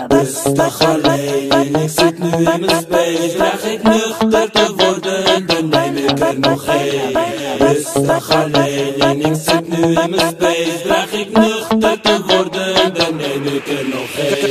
Rustig alleen en ik zit nu in mijn space. Vraag ik nuchter te worden en dan neem ik er nog één. Rustig alleen en ik zit nu in mijn space. Vraag ik nuchter te worden en dan neem ik er nog één.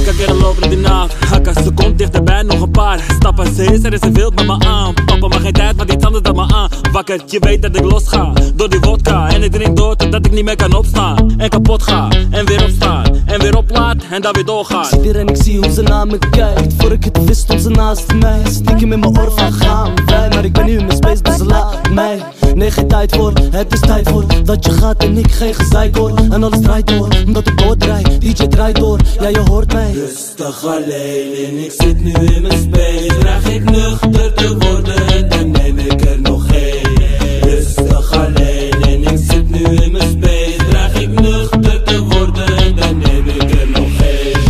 Kijk er lopen op die naald, hakken, ze komt dichterbij, nog een paar stappen. Ze is er en ze wilt met me aan. Papa maar geen tijd, maar die tanden dat me aan. Wakker, je weet dat ik los ga door die vodka. En ik drink door totdat ik niet meer kan opstaan. En kapot ga, en weer opstaan. En weer oplaat, en dan weer doorgaan. Ik weer en ik zie hoe ze naar me kijkt. Voor ik het wist stond ze naast mij. Stiekem in mijn oor van gaan wij. Maar ik ben nu in mijn space, dus laat mij. Nee, geen tijd voor, het is tijd voor dat je gaat en ik geen gezeik hoor. En alles draait door, omdat ik doordraai. DJ draait door, ja je hoort mij. Rustig alleen en ik zit nu in mijn space. Vraag ik nuchter te worden en dan neem ik er nog één. Rustig alleen en ik zit nu in mijn space. Vraag ik nuchter te worden en dan neem ik er nog één.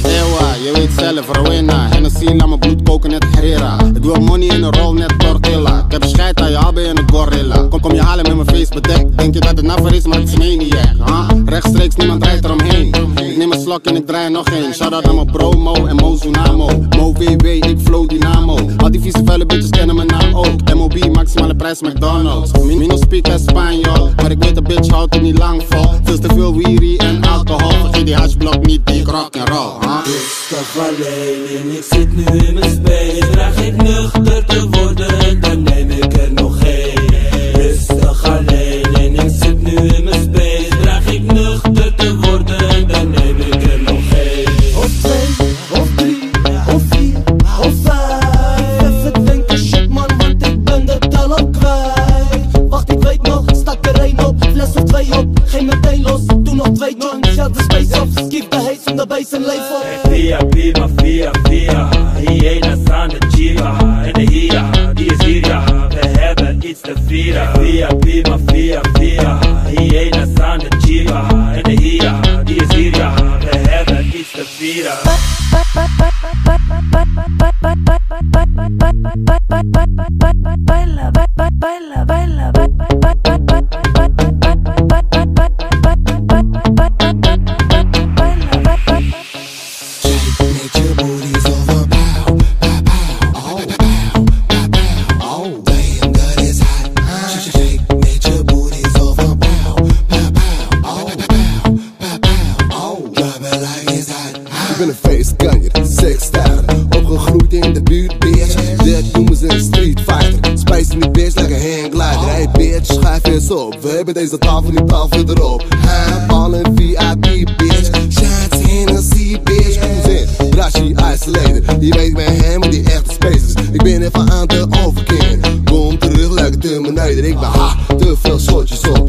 Ewa, je weet zelf, Rowena. Hennessy laat mijn bloed koken net Herrera. Ik wil money in een rol net Tortilla. Ik heb een scheid aan je hobby en een gorilla. Kom je halen met mijn face bedekt. Denk je dat het naver is, maar het is maniac, Rechtstreeks, niemand rijdt eromheen. Ik neem een slok en ik draai er nog één. Shout-out aan mijn bro Mo en Mo Tsunamo. Mo WW, ik flow dynamo. Al die vieze vuile bitches kennen mijn naam ook. MOB, maximale prijs McDonald's. Mino speak Espanol, maar ik weet de bitch houdt er niet lang vol. Veel te veel wierie en alcohol. Vergeet die hashblok niet, die rock'n'roll, Rustig alleen en ik zit nu in mijn space. Vraag ik nuchter te worden en dan neem ik er nog één. Rustig alleen en ik zit nu in mijn space. Vraag ik nuchter te worden en dan neem ik er nog één. Of 2, of 3, of 4, of 5. Even denken shit man, want ik ben de tel al kwijt. Wacht, ik weet nog, stak er één op, fles of 2 op. Geen meteen los, doe nog 2 joints, ja de space op. Keep the haze in de base en leef op. Via, via, via, hyenas aan de Chiva. En de Hia, die is hier ja, we hebben iets te vieren. Via, via, hyenas aan de Chiva. En de Hia, die is hier ja, we hebben iets te vieren. Ik ben een feestganger, seksster, opgegroeid in de buurt, bitch. Dit noemen ze een street fighter. Spice in die bitch, like een hangglider. Hey bitch, schrijf eens op. We hebben deze tafel, die tafel erop. Ballen VIP, bitch. Shots Hennessy, bitch. Who's in? Rashi isolated. Je weet ik ben hem met die echte spaces. Ik ben even aan te overkennen. Kom terug, lekker Terminator. Ik ben te veel shotjes op.